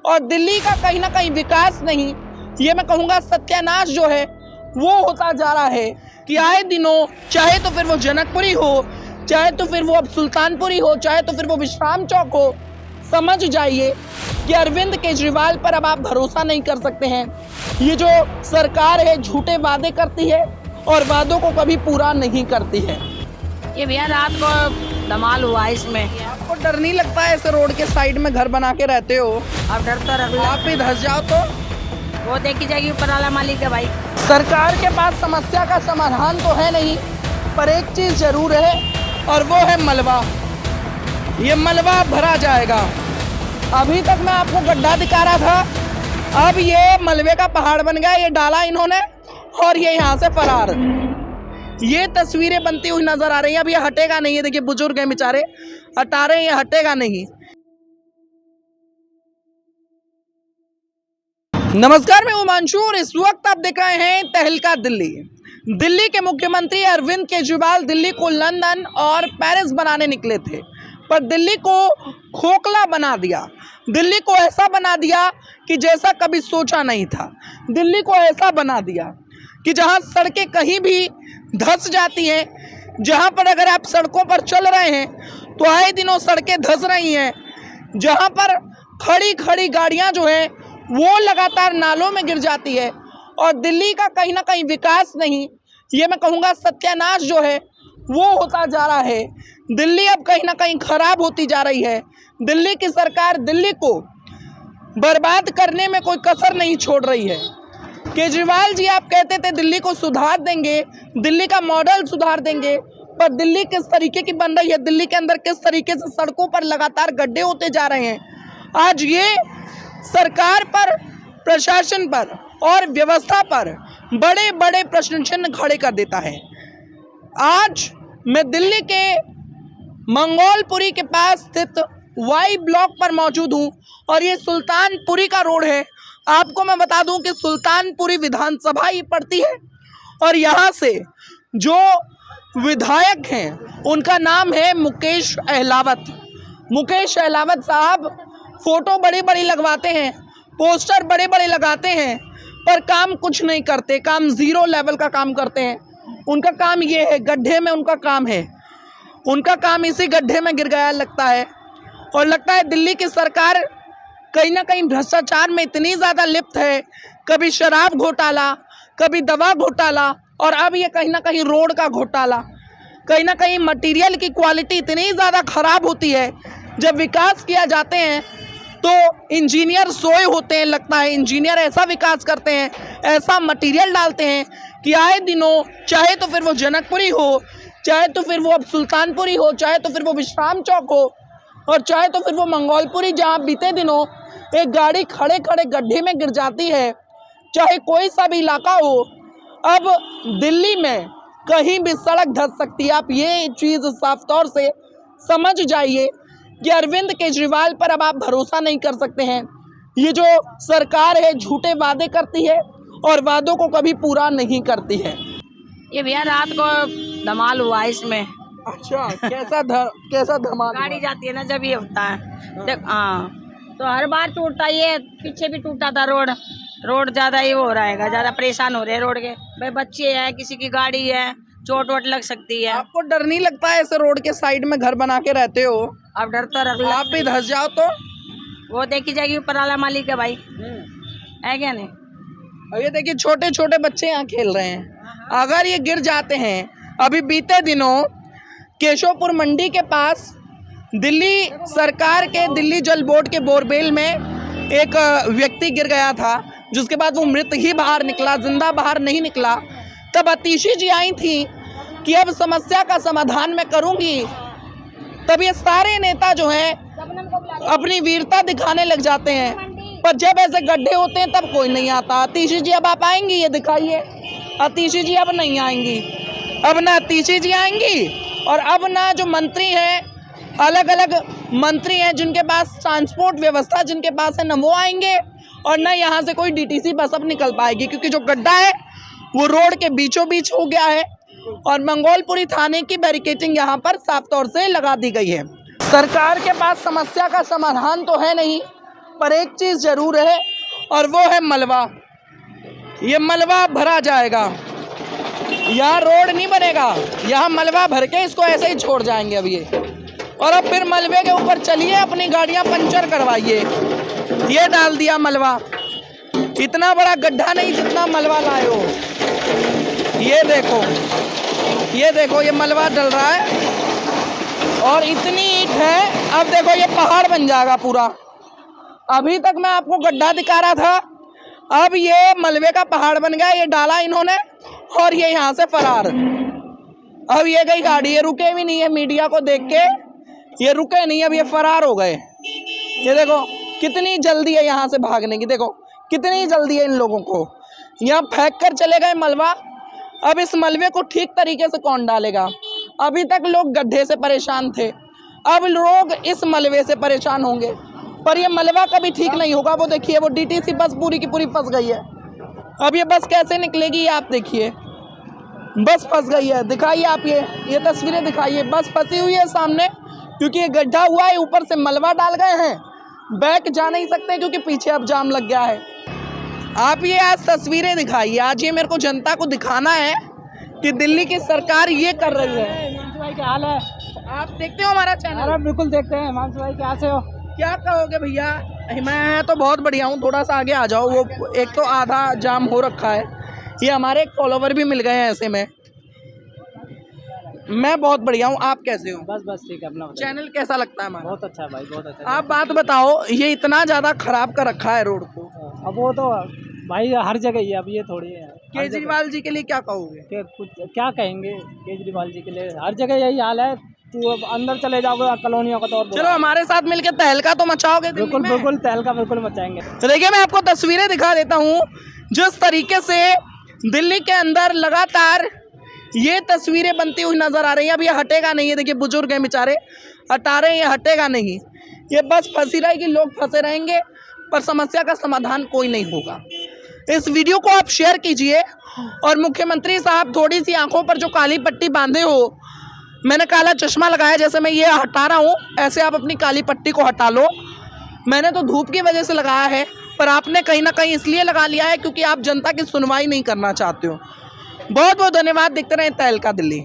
और दिल्ली का कहीं ना कहीं विकास नहीं, ये मैं कहूँगा सत्यानाश जो है वो होता जा रहा है कि आए दिनों, चाहे तो फिर वो जनकपुरी हो, चाहे तो फिर वो अब सुल्तानपुरी हो, चाहे तो फिर वो विश्राम चौक हो, समझ जाइए कि अरविंद केजरीवाल पर अब आप भरोसा नहीं कर सकते हैं। ये जो सरकार है झूठे वादे करती है और वादों को कभी पूरा नहीं करती है। ये भैया रात को धमाल हुआ है इसमें। आपको डर नहीं लगता है ऐसे रोड के साइड में घर बना के रहते हो? अब डर तो रख आप भी धस जाओ तो वो देखी जाएगी ऊपर वाला मालिक है भाई। सरकार के पास समस्या का समाधान तो है नहीं, पर एक चीज जरूर है और वो है मलबा। ये मलबा भरा जाएगा। अभी तक मैं आपको गड्ढा दिखा रहा था, अब ये मलबे का पहाड़ बन गया। ये डाला इन्होंने और ये यहाँ से फरार। ये तस्वीरें बनती हुई नजर आ रही हैं। अब ये हटेगा नहीं है, देखिए बुजुर्ग हैं बेचारे, हटा रहे हैं, ये हटेगा नहीं। नमस्कार, मैं उमांशु और इस वक्त आप देख रहे हैं तहलका दिल्ली। दिल्ली के मुख्यमंत्री अरविंद केजरीवाल दिल्ली को लंदन और पेरिस बनाने निकले थे, पर दिल्ली को खोखला बना दिया। दिल्ली को ऐसा बना दिया कि जैसा कभी सोचा नहीं था। दिल्ली को ऐसा बना दिया कि जहां सड़कें कहीं भी धंस जाती हैं, जहां पर अगर आप सड़कों पर चल रहे हैं तो आए दिनों सड़कें धंस रही हैं, जहां पर खड़ी खड़ी गाड़ियां जो हैं वो लगातार नालों में गिर जाती है और दिल्ली का कहीं ना कहीं विकास नहीं, ये मैं कहूँगा सत्यानाश जो है वो होता जा रहा है। दिल्ली अब कहीं ना कहीं खराब होती जा रही है। दिल्ली की सरकार दिल्ली को बर्बाद करने में कोई कसर नहीं छोड़ रही है। केजरीवाल जी आप कहते थे दिल्ली को सुधार देंगे, दिल्ली का मॉडल सुधार देंगे, पर दिल्ली किस तरीके की बन रही है, दिल्ली के अंदर किस तरीके से सड़कों पर लगातार गड्ढे होते जा रहे हैं। आज ये सरकार पर, प्रशासन पर और व्यवस्था पर बड़े बड़े प्रश्न चिन्ह खड़े कर देता है। आज मैं दिल्ली के मंगोलपुरी के पास स्थित वाई ब्लॉक पर मौजूद हूँ और ये सुल्तानपुरी का रोड है। आपको मैं बता दूं कि सुल्तानपुरी विधानसभा ही पड़ती है और यहाँ से जो विधायक हैं उनका नाम है मुकेश अहलावत। मुकेश अहलावत साहब फोटो बड़ी बड़ी लगवाते हैं, पोस्टर बड़े बड़े लगाते हैं, पर काम कुछ नहीं करते। काम जीरो लेवल का काम करते हैं। उनका काम ये है, गड्ढे में उनका काम है। उनका काम इसी गड्ढे में गिर गया लगता है। और लगता है दिल्ली की सरकार कहीं ना कहीं भ्रष्टाचार में इतनी ज़्यादा लिप्त है, कभी शराब घोटाला, कभी दवा घोटाला और अब ये कहीं ना कहीं रोड का घोटाला। कहीं ना कहीं मटेरियल की क्वालिटी इतनी ज़्यादा ख़राब होती है। जब विकास किया जाते हैं तो इंजीनियर सोए होते हैं, लगता है इंजीनियर ऐसा विकास करते हैं, ऐसा मटेरियल डालते हैं कि आए दिनों, चाहे तो फिर वो जनकपुरी हो, चाहे तो फिर वो अब सुल्तानपुरी हो, चाहे तो फिर वो विश्राम चौक हो और चाहे तो फिर वो मंगोलपुरी, जहाँ बीते दिनों एक गाड़ी खड़े खड़े गड्ढे में गिर जाती है, चाहे कोई सा भी इलाका हो। अब दिल्ली में कहीं भी सड़क धंस सकती है। आप ये चीज़ साफ तौर से समझ जाइए कि अरविंद केजरीवाल पर अब आप भरोसा नहीं कर सकते हैं। ये जो सरकार है झूठे वादे करती है और वादों को कभी पूरा नहीं करती है। ये भैया रात को धमाल हुआ है इसमें। अच्छा, कैसा धमाल? गाड़ी जाती है ना जब ये होता है। देख हाँ, तो हर बार टूटता, ये पीछे भी टूटा था रोड ज्यादा ये हो रहा है, ज्यादा परेशान हो रहे हैं रोड के। भाई बच्चे हैं, किसी की गाड़ी है, चोट वोट लग सकती है। आपको डर नहीं लगता है ऐसे रोड के साइड में घर बना के रहते हो? अब डर तो रख आप भी धस जाओ तो वो देखी जाएगी ऊपर वाला मालिक है भाई, है क्या नहीं? अब ये देखिए छोटे छोटे बच्चे यहाँ खेल रहे हैं, अगर ये गिर जाते हैं। अभी बीते दिनों केशवपुर मंडी के पास दिल्ली सरकार के दिल्ली जल बोर्ड के बोरवेल में एक व्यक्ति गिर गया था, जिसके बाद वो मृत ही बाहर निकला, जिंदा बाहर नहीं निकला। तब आतिशी जी आई थी कि अब समस्या का समाधान मैं करूंगी। तब ये सारे नेता जो हैं अपनी वीरता दिखाने लग जाते हैं, पर जब ऐसे गड्ढे होते हैं तब कोई नहीं आता। आतिशी जी अब आप आएंगी? ये दिखाइए। आतिशी जी अब नहीं आएंगी। अब ना आतिशी जी आएंगी और अब ना जो मंत्री हैं, अलग अलग मंत्री हैं जिनके पास ट्रांसपोर्ट व्यवस्था जिनके पास है, ना वो आएंगे और ना यहाँ से कोई डीटीसी बस अब निकल पाएगी, क्योंकि जो गड्ढा है वो रोड के बीचों बीच हो गया है और मंगोलपुरी थाने की बैरिकेडिंग यहाँ पर साफ तौर से लगा दी गई है। सरकार के पास समस्या का समाधान तो है नहीं, पर एक चीज़ ज़रूर है और वो है मलबा। ये मलबा भरा जाएगा, यहाँ रोड नहीं बनेगा, यहाँ मलबा भर के इसको ऐसे ही छोड़ जाएंगे अब ये। और अब फिर मलबे के ऊपर चलिए, अपनी गाड़ियाँ पंचर करवाइए। ये डाल दिया मलबा, इतना बड़ा गड्ढा नहीं जितना मलबा लाए हो। ये देखो, ये देखो, ये मलबा डल रहा है और इतनी ईंट है, अब देखो ये पहाड़ बन जाएगा पूरा। अभी तक मैं आपको गड्ढा दिखा रहा था, अब ये मलबे का पहाड़ बन गया। ये डाला इन्होंने और ये यहाँ से फरार। अब ये गई गाड़ी, ये रुके भी नहीं है, मीडिया को देख के ये रुके नहीं, अब ये फरार हो गए। ये देखो कितनी जल्दी है यहाँ से भागने की, देखो कितनी जल्दी है इन लोगों को। यहाँ फेंक कर चले गए मलबा, अब इस मलबे को ठीक तरीके से कौन डालेगा। अभी तक लोग गड्ढे से परेशान थे, अब लोग इस मलबे से परेशान होंगे। पर ये मलबा कभी ठीक नहीं होगा। वो देखिए, वो डीटीसी बस पूरी की पूरी फंस गई है। अब ये बस कैसे निकलेगी, ये आप देखिए, बस फंस गई है। दिखाइए आप ये तस्वीरें दिखाइए, बस फंसी हुई है सामने, क्योंकि ये गड्ढा हुआ है, ऊपर से मलबा डाल गए हैं, बैक जा नहीं सकते क्योंकि पीछे अब जाम लग गया है। आप ये आज तस्वीरें दिखाइए, आज ये मेरे को जनता को दिखाना है कि दिल्ली की सरकार ये कर रही है। हिमांशु भाई क्या हाल है? आप देखते हो हमारा चैनल? अरे बिल्कुल देखते हैं। हिमांशु भाई क्या से हो? क्या कहोगे भैया? मैं तो बहुत बढ़िया हूँ, थोड़ा सा आगे आ जाओ। वो एक तो आधा जाम हो रखा है, ये हमारे एक फॉलोवर भी मिल गए हैं ऐसे में। मैं बहुत बढ़िया हूँ, आप कैसे हो? बस ठीक है। अपना चैनल कैसा लगता है हमारा? बहुत अच्छा है भाई, बहुत अच्छा। आप बात बताओ, ये इतना ज़्यादा खराब कर रखा है रोड को। अब वो तो भाई हर जगह ही है, अब ये थोड़ी है। केजरीवाल जी के लिए क्या कहोगे? कुछ क्या कहेंगे केजरीवाल जी के लिए? हर जगह यही हाल है। तू अब अंदर चले जाओगे कॉलोनियों का तो और चलो हमारे साथ मिलकर तहलका तो मचाओगे दिल्ली बिल्कुल में? बिल्कुल तहलका बिल्कुल मचाएंगे। तो देखिए, मैं आपको तस्वीरें दिखा देता हूँ जिस तरीके से दिल्ली के अंदर लगातार ये तस्वीरें बनती हुई नजर आ रही हैं। अब ये हटेगा नहीं है, देखिए बुजुर्ग हैं बेचारे, हटा रहे हैं, ये हटेगा नहीं। ये बस फंसी रहेगी, लोग फंसे रहेंगे, पर समस्या का समाधान कोई नहीं होगा। इस वीडियो को आप शेयर कीजिए। और मुख्यमंत्री साहब, थोड़ी सी आंखों पर जो काली पट्टी बांधे हो, मैंने काला चश्मा लगाया, जैसे मैं ये हटा रहा हूँ ऐसे आप अपनी काली पट्टी को हटा लो। मैंने तो धूप की वजह से लगाया है, पर आपने कहीं ना कहीं इसलिए लगा लिया है क्योंकि आप जनता की सुनवाई नहीं करना चाहते हो। बहुत बहुत धन्यवाद। देखते रहें तहलका दिल्ली।